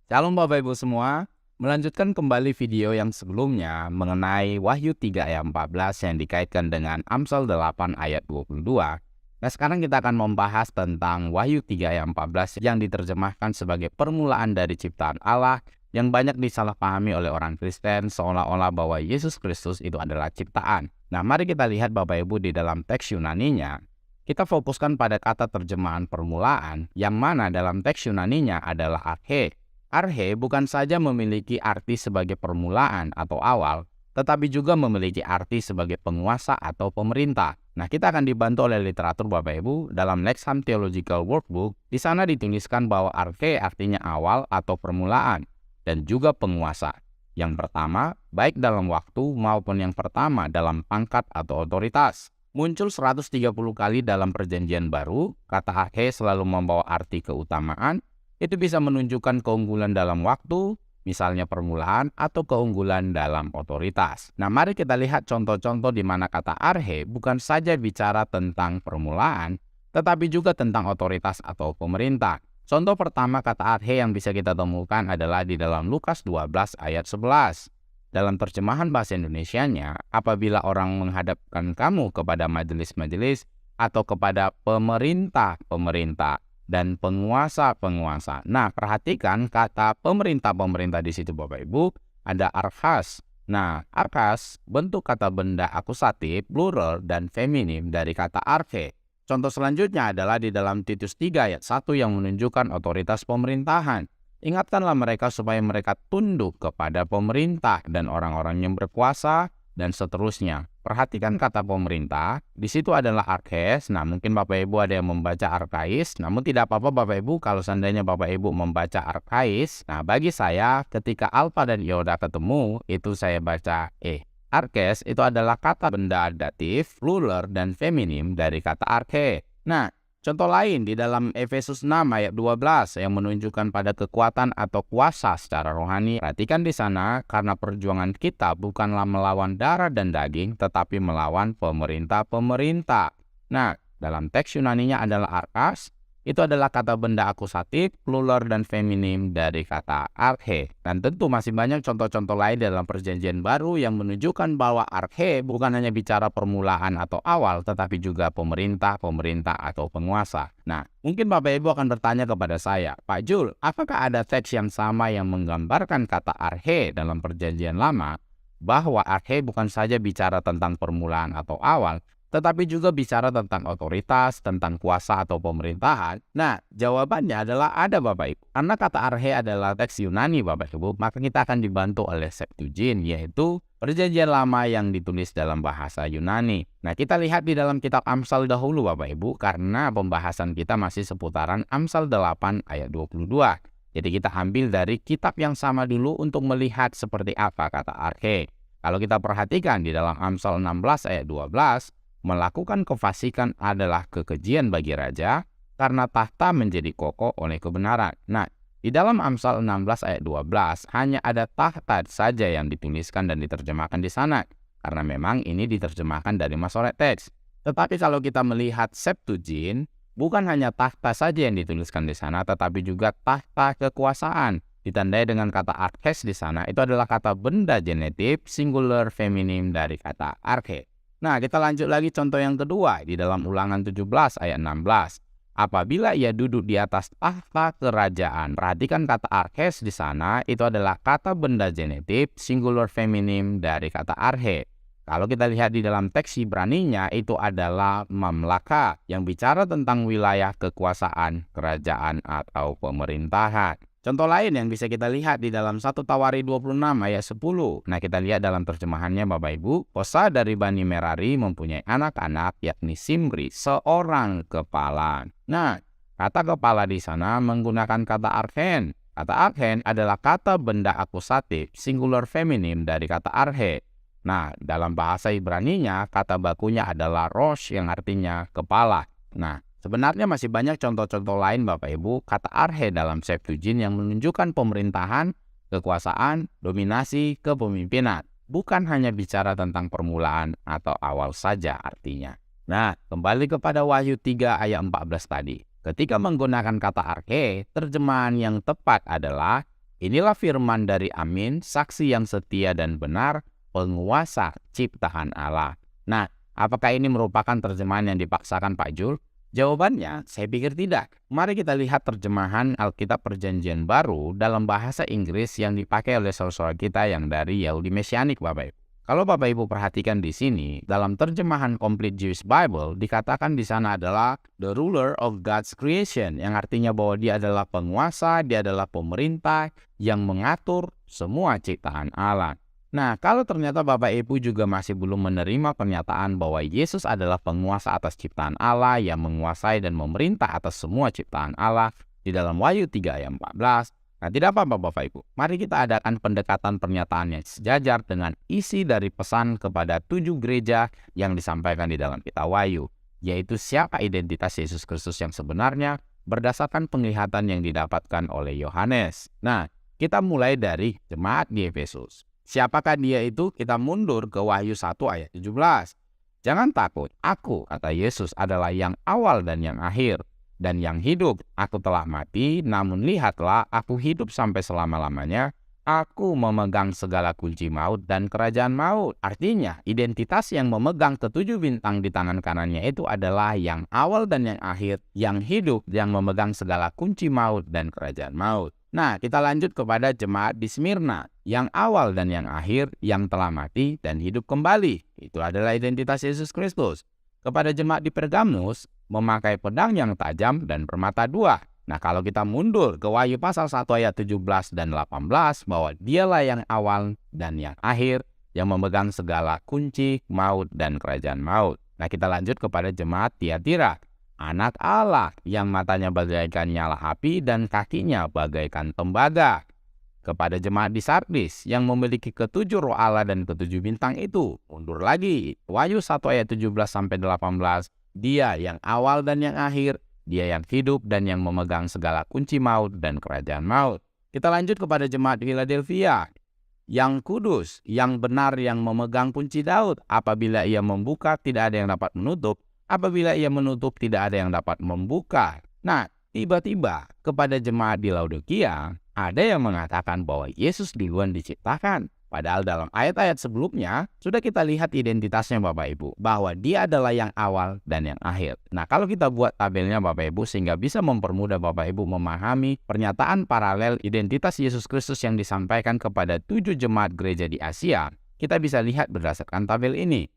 Shalom Bapak Ibu semua, melanjutkan kembali video yang sebelumnya mengenai Wahyu 3 ayat 14 yang dikaitkan dengan Amsal 8 ayat 22. Nah sekarang kita akan membahas tentang Wahyu 3 ayat 14 yang diterjemahkan sebagai permulaan dari ciptaan Allah yang banyak disalahpahami oleh orang Kristen seolah-olah bahwa Yesus Kristus itu adalah ciptaan. Nah mari kita lihat Bapak Ibu di dalam teks Yunaninya. Kita fokuskan pada kata terjemahan permulaan yang mana dalam teks Yunaninya adalah arche. Arche bukan saja memiliki arti sebagai permulaan atau awal, tetapi juga memiliki arti sebagai penguasa atau pemerintah. Nah, kita akan dibantu oleh literatur Bapak Ibu dalam Lexham Theological Workbook. Di sana dituliskan bahwa arche artinya awal atau permulaan dan juga penguasa. Yang pertama, baik dalam waktu maupun yang pertama dalam pangkat atau otoritas. Muncul 130 kali dalam Perjanjian Baru, kata arche selalu membawa arti keutamaan. Itu bisa menunjukkan keunggulan dalam waktu, misalnya permulaan, atau keunggulan dalam otoritas. Nah, mari kita lihat contoh-contoh di mana kata arche bukan saja bicara tentang permulaan, tetapi juga tentang otoritas atau pemerintah. Contoh pertama kata arche yang bisa kita temukan adalah di dalam Lukas 12 ayat 11. Dalam terjemahan bahasa Indonesianya, apabila orang menghadapkan kamu kepada majelis-majelis atau kepada pemerintah-pemerintah, dan penguasa-penguasa. Nah, perhatikan kata pemerintah-pemerintah di situ Bapak Ibu, ada archas. Nah, archas bentuk kata benda akusatif, plural, dan feminim dari kata arche. Contoh selanjutnya adalah di dalam Titus 3 ayat 1 yang menunjukkan otoritas pemerintahan. Ingatkanlah mereka supaya mereka tunduk kepada pemerintah dan orang-orang yang berkuasa, dan seterusnya. Perhatikan kata pemerintah, di situ adalah arches. Nah, mungkin Bapak Ibu ada yang membaca arkais, namun tidak apa-apa Bapak Ibu kalau seandainya Bapak Ibu membaca arkais. Nah, bagi saya ketika alfa dan iota ketemu, itu saya baca Arches itu adalah kata benda datif, plural, dan feminim dari kata arche. Nah, contoh lain di dalam Efesus 6 ayat 12 yang menunjukkan pada kekuatan atau kuasa secara rohani. Perhatikan di sana, karena perjuangan kita bukanlah melawan darah dan daging, tetapi melawan pemerintah-pemerintah. Nah, dalam teks Yunaninya adalah arkas. Itu adalah kata benda akusatif, plural, dan feminim dari kata arche. Dan tentu masih banyak contoh-contoh lain dalam Perjanjian Baru yang menunjukkan bahwa arche bukan hanya bicara permulaan atau awal, tetapi juga pemerintah atau penguasa. Nah, mungkin Bapak Ibu akan bertanya kepada saya, Pak Jul, apakah ada teks yang sama yang menggambarkan kata arche dalam Perjanjian Lama? Bahwa arche bukan saja bicara tentang permulaan atau awal, tetapi juga bicara tentang otoritas, tentang kuasa atau pemerintahan. Nah, jawabannya adalah ada Bapak Ibu. Karena kata arche adalah teks Yunani Bapak Ibu, maka kita akan dibantu oleh Septuagint, yaitu Perjanjian Lama yang ditulis dalam bahasa Yunani. Nah, kita lihat di dalam kitab Amsal dahulu Bapak Ibu, karena pembahasan kita masih seputaran Amsal 8 ayat 22. Jadi kita ambil dari kitab yang sama dulu untuk melihat seperti apa kata arche. Kalau kita perhatikan di dalam Amsal 16 ayat 12, melakukan kefasikan adalah kekejian bagi raja, karena tahta menjadi kokoh oleh kebenaran. Nah, di dalam Amsal 16 ayat 12 hanya ada tahta saja yang dituliskan dan diterjemahkan di sana, karena memang ini diterjemahkan dari Masoret teks. Tetapi kalau kita melihat Septuagint, bukan hanya tahta saja yang dituliskan di sana, tetapi juga tahta kekuasaan. Ditandai dengan kata arches di sana, itu adalah kata benda genetif singular feminim dari kata arche. Nah, kita lanjut lagi contoh yang kedua di dalam Ulangan 17 ayat 16. Apabila ia duduk di atas tahta kerajaan. Perhatikan kata arches di sana itu adalah kata benda genetif singular feminim dari kata arche. Kalau kita lihat di dalam teks Ibraninya itu adalah mamlaka yang bicara tentang wilayah kekuasaan, kerajaan atau pemerintahan. Contoh lain yang bisa kita lihat di dalam 1 Tawari 26 ayat 10. Nah, kita lihat dalam terjemahannya Bapak Ibu. Hosa dari Bani Merari mempunyai anak-anak yakni Simri, seorang kepala. Nah, kata kepala di sana menggunakan kata archen. Kata archen adalah kata benda akusatif, singular feminim dari kata arche. Nah, dalam bahasa Ibraninya, kata bakunya adalah rosh yang artinya kepala. Nah, sebenarnya masih banyak contoh-contoh lain Bapak Ibu kata arche dalam Septuagint yang menunjukkan pemerintahan, kekuasaan, dominasi, kepemimpinan. Bukan hanya bicara tentang permulaan atau awal saja artinya. Nah, kembali kepada Wahyu 3 ayat 14 tadi. Ketika menggunakan kata arche, terjemahan yang tepat adalah Inilah firman dari Amin, saksi yang setia dan benar, penguasa ciptaan Allah. Nah, apakah ini merupakan terjemahan yang dipaksakan Pak Jul? Jawabannya, saya pikir tidak. Mari kita lihat terjemahan Alkitab Perjanjian Baru dalam bahasa Inggris yang dipakai oleh saudara kita yang dari Yahudi Mesianik, Bapak Ibu. Kalau Bapak Ibu perhatikan di sini, dalam terjemahan Complete Jewish Bible dikatakan di sana adalah the ruler of God's creation, yang artinya bahwa dia adalah penguasa, dia adalah pemerintah yang mengatur semua ciptaan Allah. Nah, kalau ternyata Bapak Ibu juga masih belum menerima pernyataan bahwa Yesus adalah penguasa atas ciptaan Allah yang menguasai dan memerintah atas semua ciptaan Allah di dalam Wahyu 3 ayat 14, nah, tidak apa-apa Bapak Ibu. Mari kita adakan pendekatan pernyataan yang sejajar dengan isi dari pesan kepada 7 gereja yang disampaikan di dalam kitab Wahyu, yaitu siapa identitas Yesus Kristus yang sebenarnya berdasarkan penglihatan yang didapatkan oleh Yohanes. Nah, kita mulai dari jemaat di Efesus. Siapakah dia itu? Kita mundur ke Wahyu 1 ayat 17. Jangan takut, aku, kata Yesus, adalah yang awal dan yang akhir. Dan yang hidup, aku telah mati, namun lihatlah, aku hidup sampai selama-lamanya. Aku memegang segala kunci maut dan kerajaan maut. Artinya, identitas yang memegang ketujuh bintang di tangan kanannya itu adalah yang awal dan yang akhir, yang hidup, yang memegang segala kunci maut dan kerajaan maut. Nah, kita lanjut kepada jemaat di Smyrna, yang awal dan yang akhir, yang telah mati dan hidup kembali. Itu adalah identitas Yesus Kristus. Kepada jemaat di Pergamus, memakai pedang yang tajam dan permata dua. Nah, kalau kita mundur ke Wahyu pasal 1 ayat 17 dan 18, bahwa dialah yang awal dan yang akhir, yang memegang segala kunci maut dan kerajaan maut. Nah, kita lanjut kepada jemaat Tiatira, anak Allah yang matanya bagaikan nyala api dan kakinya bagaikan tembaga. Kepada jemaat di Sardis yang memiliki ketujuh roh Allah dan ketujuh bintang itu, mundur lagi, Wahyu 1 ayat 17 sampai 18, dia yang awal dan yang akhir, dia yang hidup dan yang memegang segala kunci maut dan kerajaan maut. Kita lanjut kepada jemaat Philadelphia, yang kudus, yang benar, yang memegang kunci Daud. Apabila ia membuka, tidak ada yang dapat menutup. Apabila ia menutup, tidak ada yang dapat membuka. Nah, tiba-tiba kepada jemaat di Laodikia, ada yang mengatakan bahwa Yesus duluan diciptakan. Padahal dalam ayat-ayat sebelumnya, sudah kita lihat identitasnya Bapak Ibu, bahwa dia adalah yang awal dan yang akhir. Nah, kalau kita buat tabelnya Bapak Ibu, sehingga bisa mempermudah Bapak Ibu memahami pernyataan paralel identitas Yesus Kristus yang disampaikan kepada 7 jemaat gereja di Asia, kita bisa lihat berdasarkan tabel ini.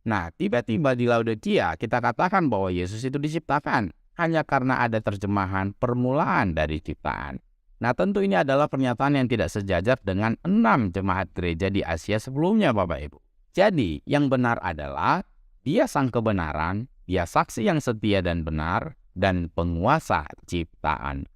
Nah, tiba-tiba di Laodikia, kita katakan bahwa Yesus itu diciptakan hanya karena ada terjemahan permulaan dari ciptaan. Nah, tentu ini adalah pernyataan yang tidak sejajar dengan 6 jemaat gereja di Asia sebelumnya, Bapak Ibu. Jadi, yang benar adalah dia sang kebenaran, dia saksi yang setia dan benar, dan penguasa ciptaan.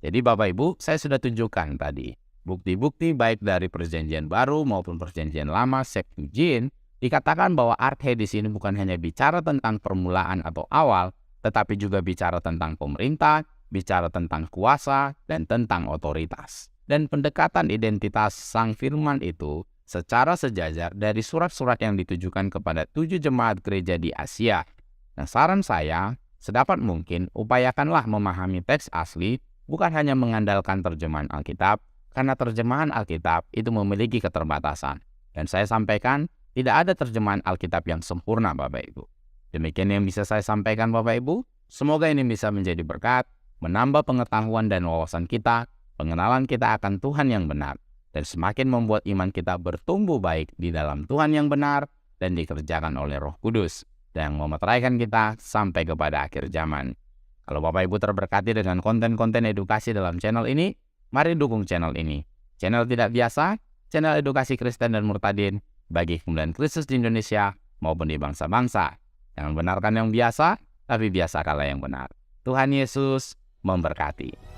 Jadi, Bapak Ibu, saya sudah tunjukkan tadi bukti-bukti baik dari Perjanjian Baru maupun Perjanjian Lama, Septuagint, dikatakan bahwa arche di sini bukan hanya bicara tentang permulaan atau awal, tetapi juga bicara tentang pemerintah, bicara tentang kuasa, dan tentang otoritas. Dan pendekatan identitas sang firman itu secara sejajar dari surat-surat yang ditujukan kepada 7 jemaat gereja di Asia. Nah, saran saya, sedapat mungkin upayakanlah memahami teks asli, bukan hanya mengandalkan terjemahan Alkitab, karena terjemahan Alkitab itu memiliki keterbatasan. Dan saya sampaikan, tidak ada terjemahan Alkitab yang sempurna Bapak Ibu. Demikian yang bisa saya sampaikan Bapak Ibu. Semoga ini bisa menjadi berkat, menambah pengetahuan dan wawasan kita, pengenalan kita akan Tuhan yang benar, dan semakin membuat iman kita bertumbuh baik di dalam Tuhan yang benar dan dikerjakan oleh Roh Kudus, dan memeteraikan kita sampai kepada akhir zaman. Kalau Bapak Ibu terberkati dengan konten-konten edukasi dalam channel ini, mari dukung channel ini. Channel tidak biasa, channel edukasi Kristen dan Murtadin, bagi kemuliaan Kristus di Indonesia maupun di bangsa-bangsa. Jangan benarkan yang biasa, tapi biasakanlah yang benar. Tuhan Yesus memberkati.